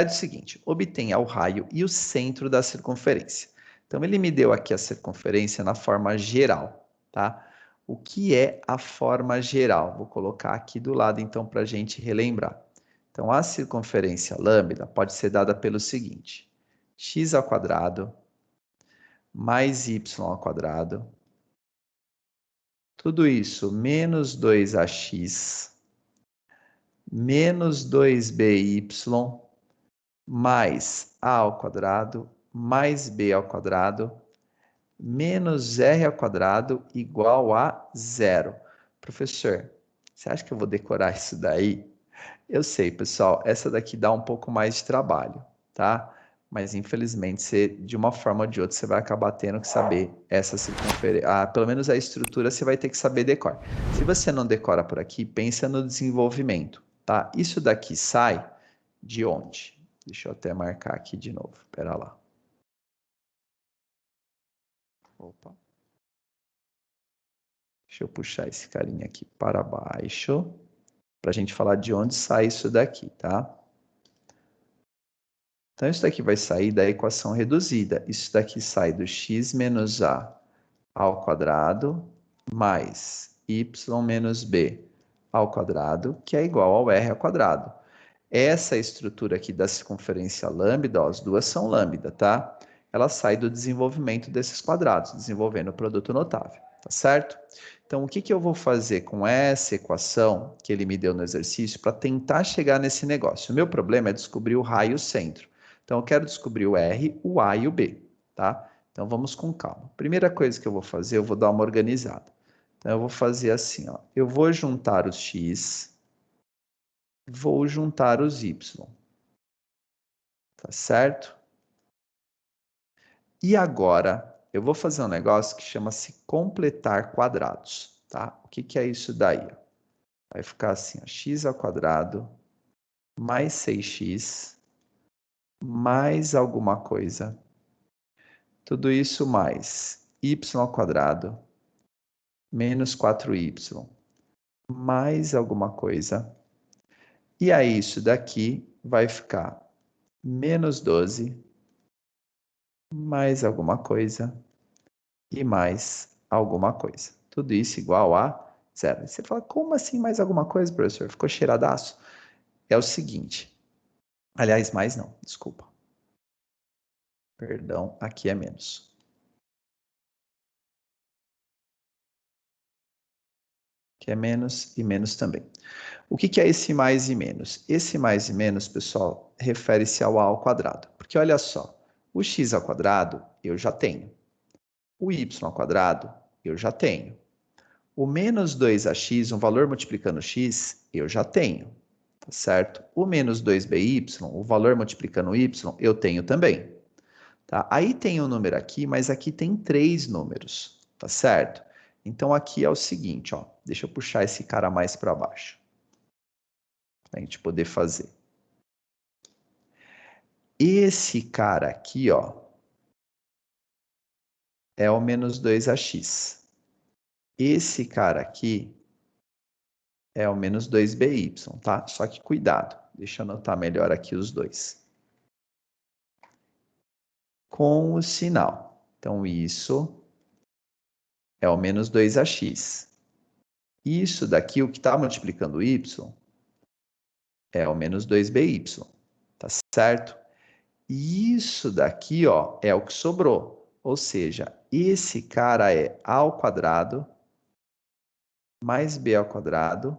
é o seguinte, obtenha o raio e o centro da circunferência. Então, ele me deu aqui a circunferência na forma geral, tá? O que é a forma geral? Vou colocar aqui do lado, então, para a gente relembrar. Então, a circunferência lambda pode ser dada pelo seguinte, x ao quadrado mais y ao quadrado, tudo isso menos 2ax menos 2by mais a ao quadrado mais b ao quadrado menos r ao quadrado igual a zero. Professor, você acha que eu vou decorar isso daí? Eu sei, pessoal, essa daqui dá um pouco mais de trabalho, tá? Mas infelizmente, você, de uma forma ou de outra, você vai acabar tendo que saber essa circunferência. Pelo menos a estrutura você vai ter que saber decorar. Se você não decora por aqui, pensa no desenvolvimento, tá? Isso daqui sai de onde? Deixa eu até marcar aqui de novo. Espera lá. Opa. Deixa eu puxar esse carinha aqui para baixo, para a gente falar de onde sai isso daqui, tá? Então, isso daqui vai sair da equação reduzida. Isso daqui sai do x menos a ao quadrado mais y menos b ao quadrado, que é igual ao r ao quadrado. Essa estrutura aqui da circunferência lambda, ó, as duas são lambda, tá? Ela sai do desenvolvimento desses quadrados, desenvolvendo o produto notável, tá certo? Então, o que eu vou fazer com essa equação que ele me deu no exercício para tentar chegar nesse negócio? O meu problema é descobrir o raio e o centro. Então, eu quero descobrir o R, o A e o B, tá? Então, vamos com calma. Primeira coisa que eu vou fazer, eu vou dar uma organizada. Então, eu vou fazer assim, ó. Eu vou juntar os X, vou juntar os Y. Tá certo? E agora, eu vou fazer um negócio que chama-se completar quadrados, tá? O que é isso daí? Vai ficar assim, ó, x ao quadrado mais 6x mais alguma coisa. Tudo isso mais y ao quadrado menos 4y mais alguma coisa. E aí isso daqui vai ficar menos 12 mais alguma coisa e mais alguma coisa. Tudo isso igual a zero. Você fala, como assim mais alguma coisa, professor? Ficou cheiradaço? É o seguinte. Aliás, mais não, desculpa. Perdão, aqui é menos. Que é menos e menos também. O que é esse mais e menos? Esse mais e menos, pessoal, refere-se ao a ao quadrado. Porque olha só, o x ao quadrado eu já tenho. O y ao quadrado eu já tenho. O menos 2ax, um valor multiplicando x, eu já tenho. Tá certo? O menos 2by, o valor multiplicando y, eu tenho também. Tá? Aí tem um número aqui, mas aqui tem 3 números. Tá certo? Então, aqui é o seguinte, ó. Deixa eu puxar esse cara mais para baixo. Para a gente poder fazer. Esse cara aqui, ó, é o menos 2ax. Esse cara aqui é o menos 2by, tá? Só que cuidado, deixa eu anotar melhor aqui os dois. Com o sinal. Então, isso é o menos 2ax. Isso daqui, o que está multiplicando y, é o menos 2by, tá certo? E isso daqui, ó, é o que sobrou. Ou seja, esse cara é a ao quadrado mais b ao quadrado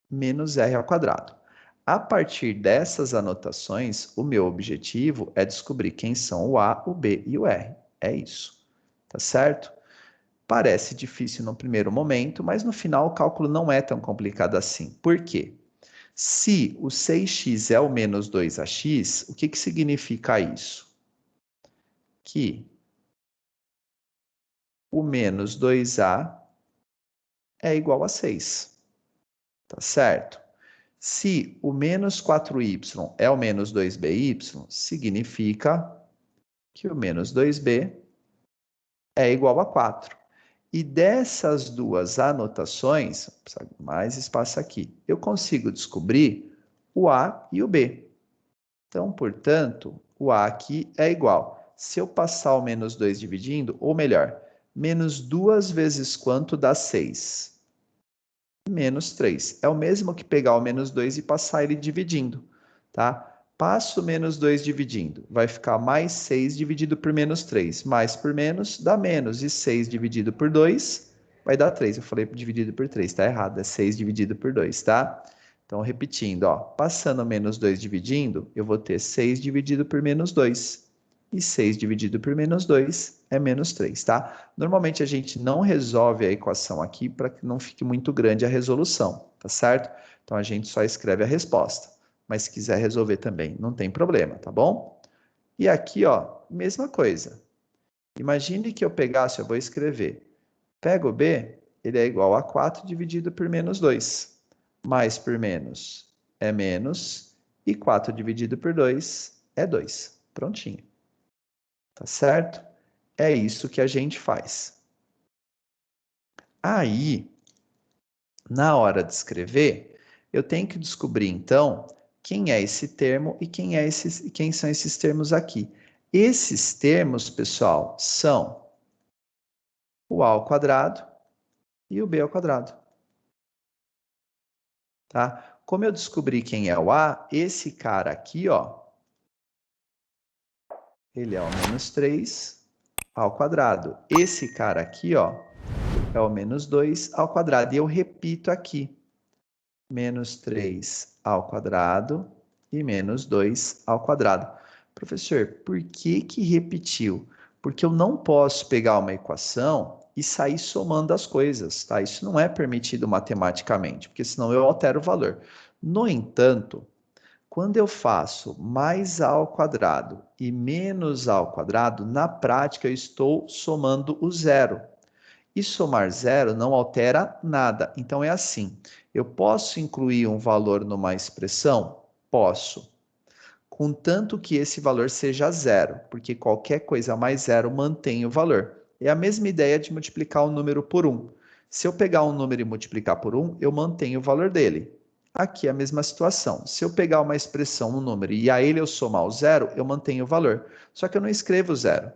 menos r ao quadrado. A partir dessas anotações, o meu objetivo é descobrir quem são o a, o b e o r. É isso, tá certo? Parece difícil no primeiro momento, mas no final o cálculo não é tão complicado assim. Por quê? Se o 6x é o menos 2ax, o que significa isso? Que o menos 2a é igual a 6. Tá certo? Se o menos 4y é o menos 2by, significa que o menos 2b é igual a 4. E dessas duas anotações, mais espaço aqui, eu consigo descobrir o A e o B. Então, portanto, o A aqui é igual. Se eu passar o menos 2 dividindo, ou melhor, menos 2 vezes quanto dá 6? Menos 3. É o mesmo que pegar o menos 2 e passar ele dividindo, tá? Passo o menos 2 dividindo, vai ficar mais 6 dividido por menos 3. Mais por menos dá menos, e 6 dividido por 2 vai dar 3. Eu falei dividido por 3, tá errado, é 6 dividido por 2, tá? Então, repetindo, ó, passando menos 2 dividindo, eu vou ter 6 dividido por menos 2. E 6 dividido por menos 2 é menos 3, tá? Normalmente a gente não resolve a equação aqui para que não fique muito grande a resolução, tá certo? Então a gente só escreve a resposta. Mas se quiser resolver também, não tem problema, tá bom? E aqui, ó, mesma coisa. Imagine que eu pegasse, eu vou escrever. Pego o B, ele é igual a 4 dividido por menos 2. Mais por menos é menos, e 4 dividido por 2 é 2. Prontinho. Tá certo? É isso que a gente faz. Aí, na hora de escrever, eu tenho que descobrir, então, quem é esse termo e quem são esses termos aqui. Esses termos, pessoal, são o A ao quadrado e o B ao quadrado. Tá? Como eu descobri quem é o A, esse cara aqui, ó, ele é o menos 3 ao quadrado. Esse cara aqui, ó, é o menos 2 ao quadrado. E eu repito aqui, menos 3 ao quadrado e menos 2 ao quadrado. Professor, por que que repetiu? Porque eu não posso pegar uma equação e sair somando as coisas, tá? Isso não é permitido matematicamente, porque senão eu altero o valor. No entanto, quando eu faço mais a ao quadrado e menos a ao quadrado, na prática eu estou somando o zero. E somar zero não altera nada. Então é assim, eu posso incluir um valor numa expressão? Posso. Contanto que esse valor seja zero, porque qualquer coisa mais zero mantém o valor. É a mesma ideia de multiplicar um número por 1. Se eu pegar um número e multiplicar por 1, eu mantenho o valor dele. Aqui é a mesma situação. Se eu pegar uma expressão, um número, e a ele eu somar o zero, eu mantenho o valor. Só que eu não escrevo zero.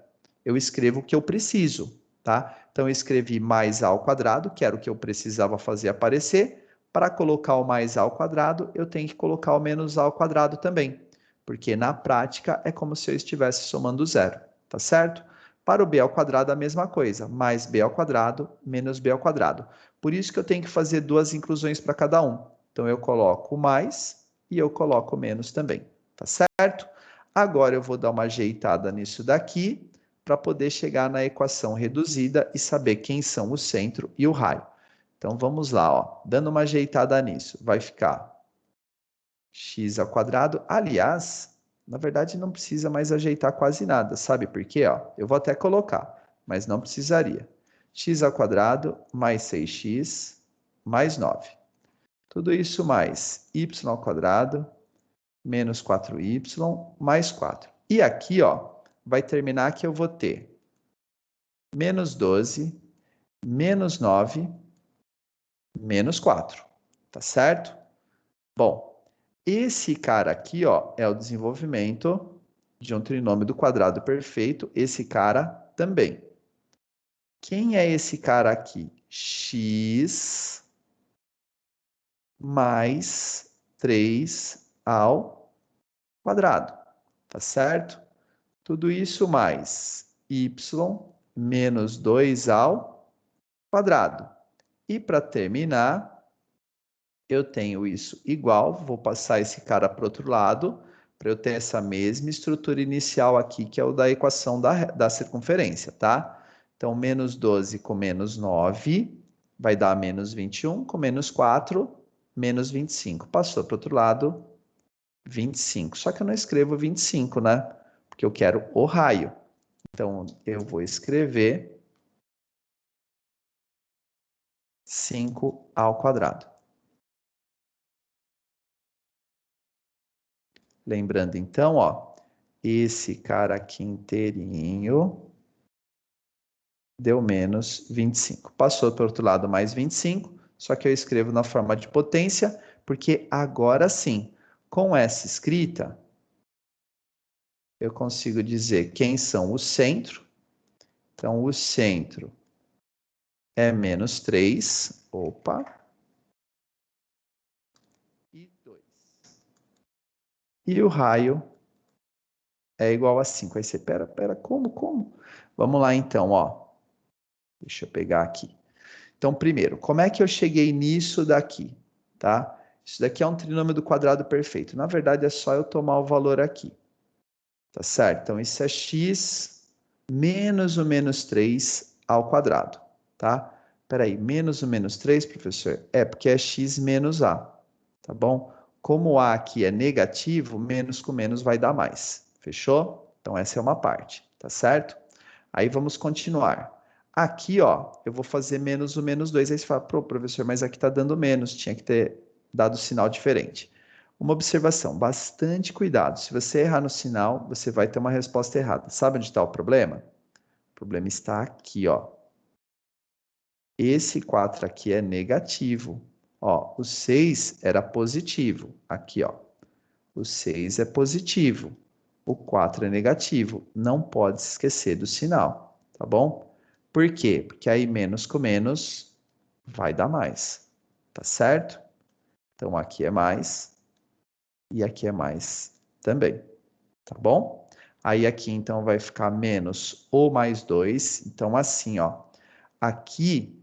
Eu escrevo o que eu preciso, tá? Então eu escrevi mais a ao quadrado, que era o que eu precisava fazer aparecer. Para colocar o mais a ao quadrado, eu tenho que colocar o menos a ao quadrado também, porque na prática é como se eu estivesse somando zero, tá certo? Para o b ao quadrado a mesma coisa, mais b ao quadrado menos b ao quadrado. Por isso que eu tenho que fazer duas inclusões para cada um. Então eu coloco o mais e eu coloco o menos também, tá certo? Agora eu vou dar uma ajeitada nisso daqui para poder chegar na equação reduzida e saber quem são o centro e o raio. Então vamos lá, ó, dando uma ajeitada nisso, vai ficar x ao quadrado. Aliás, na verdade não precisa mais ajeitar quase nada, sabe por quê? Ó, eu vou até colocar, mas não precisaria. X ao quadrado mais 6x mais 9. Tudo isso mais y ao quadrado menos 4y mais 4. E aqui, ó, vai terminar que eu vou ter menos 12, menos 9, menos 4. Tá certo? Bom, esse cara aqui, ó, é o desenvolvimento de um trinômio do quadrado perfeito. Esse cara também. Quem é esse cara aqui? X mais 3 ao quadrado. Tá certo? Tudo isso mais y menos 2 ao quadrado. E para terminar, eu tenho isso igual, vou passar esse cara para o outro lado, para eu ter essa mesma estrutura inicial aqui, que é o da equação da circunferência, tá? Então, menos 12 com menos 9 vai dar menos 21, com menos 4, menos 25. Passou para o outro lado, 25. Só que eu não escrevo 25, né? Porque eu quero o raio. Então, eu vou escrever 5 ao quadrado. Lembrando, então, ó, esse cara aqui inteirinho deu menos 25. Passou para o outro lado mais 25, só que eu escrevo na forma de potência, porque agora sim, com essa escrita, eu consigo dizer quem são o centro. Então, o centro é menos 3. Opa. E 2. E o raio é igual a 5. Aí você, pera, como? Vamos lá então, ó. Deixa eu pegar aqui. Então, primeiro, como é que eu cheguei nisso daqui, tá? Isso daqui é um trinômio do quadrado perfeito. Na verdade, é só eu tomar o valor aqui, tá certo? Então, isso é x menos o menos 3 ao quadrado, tá? Peraí, menos o menos 3, professor? É, porque é x menos a, tá bom? Como a aqui é negativo, menos com menos vai dar mais, fechou? Então, essa é uma parte, tá certo? Aí, vamos continuar. Aqui, ó, eu vou fazer menos o menos 2. Aí você fala, pô, professor, mas aqui está dando menos, tinha que ter dado sinal diferente. Uma observação, bastante cuidado. Se você errar no sinal, você vai ter uma resposta errada. Sabe onde está o problema? O problema está aqui, ó. Esse 4 aqui é negativo. Ó, o 6 era positivo. Aqui, ó. O 6 é positivo. O 4 é negativo. Não pode se esquecer do sinal, tá bom? Por quê? Porque aí menos com menos vai dar mais, tá certo? Então aqui é mais e aqui é mais também, tá bom? Aí aqui então vai ficar menos ou mais 2. Então assim, ó, aqui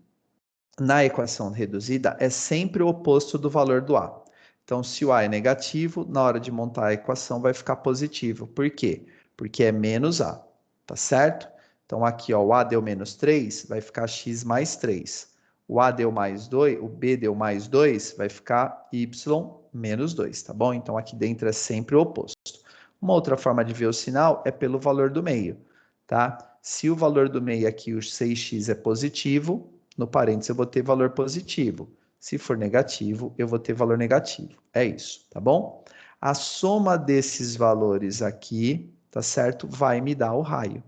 na equação reduzida é sempre o oposto do valor do A. Então, se o A é negativo, na hora de montar a equação vai ficar positivo. Por quê? Porque é menos A, tá certo? Então, aqui, ó, o A deu menos 3, vai ficar x mais 3. O A deu mais 2, o B deu mais 2, vai ficar y menos 2, tá bom? Então, aqui dentro é sempre o oposto. Uma outra forma de ver o sinal é pelo valor do meio, tá? Se o valor do meio aqui, o 6x, é positivo, no parênteses eu vou ter valor positivo. Se for negativo, eu vou ter valor negativo. É isso, tá bom? A soma desses valores aqui, tá certo? Vai me dar o raio,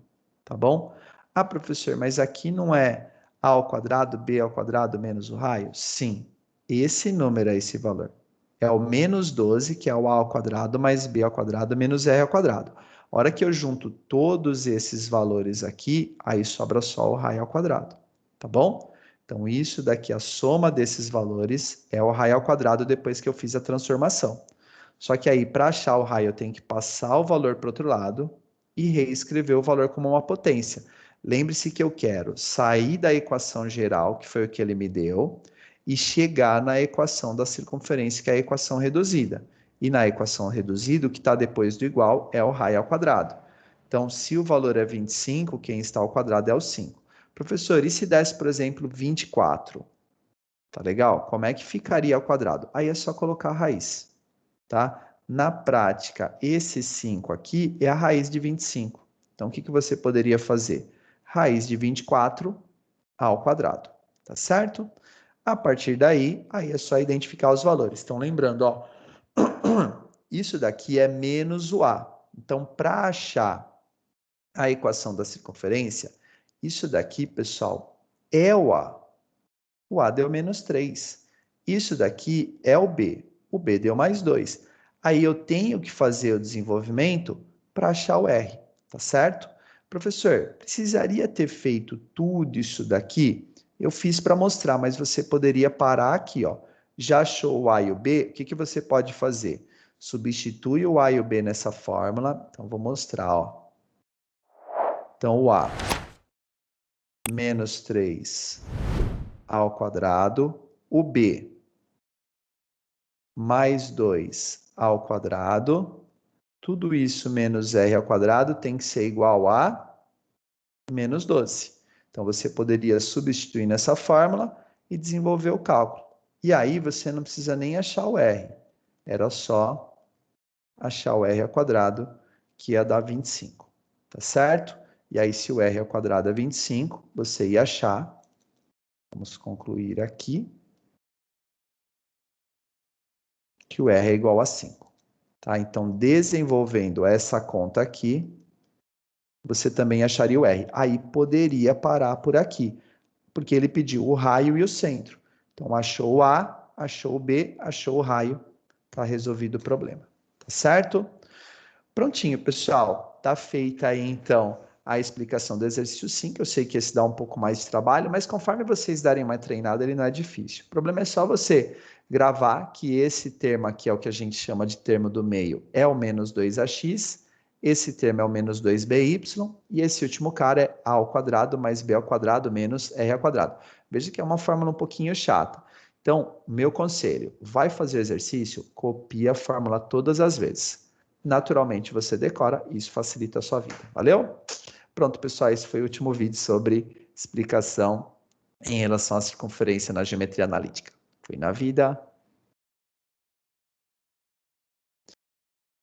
tá bom? Ah, professor, mas aqui não é a ao quadrado, b ao quadrado menos o raio? Sim, esse número é esse valor. É o menos 12, que é o a ao quadrado, mais b ao quadrado menos r ao quadrado. A hora que eu junto todos esses valores aqui, aí sobra só o raio ao quadrado, tá bom? Então, isso daqui, a soma desses valores, é o raio ao quadrado depois que eu fiz a transformação. Só que aí, para achar o raio, eu tenho que passar o valor para o outro lado e reescrever o valor como uma potência. Lembre-se que eu quero sair da equação geral, que foi o que ele me deu, e chegar na equação da circunferência, que é a equação reduzida. E na equação reduzida, o que está depois do igual é o raio ao quadrado. Então, se o valor é 25, quem está ao quadrado é o 5. Professor, e se desse, por exemplo, 24? Tá legal? Como é que ficaria ao quadrado? Aí é só colocar a raiz, tá? Na prática, esse 5 aqui é a raiz de 25. Então, o que você poderia fazer? Raiz de 24 ao quadrado, tá certo? A partir daí, aí é só identificar os valores. Então, lembrando, ó, isso daqui é menos o A. Então, para achar a equação da circunferência, isso daqui, pessoal, é o A. O A deu menos 3. Isso daqui é o B. O B deu mais 2. Aí eu tenho que fazer o desenvolvimento para achar o R, tá certo? Professor, precisaria ter feito tudo isso daqui? Eu fiz para mostrar, mas você poderia parar aqui, ó. Já achou o A e o B? O que você pode fazer? Substitui o A e o B nessa fórmula. Então, vou mostrar, ó. Então, o A, menos 3 ao quadrado, o B, mais 2 ao quadrado, tudo isso menos r ao quadrado tem que ser igual a menos 12. Então, você poderia substituir nessa fórmula e desenvolver o cálculo. E aí, você não precisa nem achar o r. Era só achar o r ao quadrado, que ia dar 25. Tá certo? E aí, se o r ao quadrado é 25, você ia achar. Vamos concluir aqui. Que o R é igual a 5. Tá? Então, desenvolvendo essa conta aqui, você também acharia o R. Aí poderia parar por aqui, porque ele pediu o raio e o centro. Então, achou o A, achou o B, achou o raio, está resolvido o problema. Tá certo? Prontinho, pessoal. tá feita aí, então, a explicação do exercício 5. Eu sei que esse dá um pouco mais de trabalho, mas conforme vocês darem uma treinada, ele não é difícil. O problema é só você gravar que esse termo aqui é o que a gente chama de termo do meio, é o menos 2ax, esse termo é o menos 2by, e esse último cara é a ao quadrado mais b ao quadrado menos r ao quadrado. Veja que é uma fórmula um pouquinho chata. Então, meu conselho, vai fazer o exercício, copia a fórmula todas as vezes. Naturalmente você decora, e isso facilita a sua vida. Valeu? Pronto, pessoal, esse foi o último vídeo sobre explicação em relação à circunferência na geometria analítica. Fui na vida.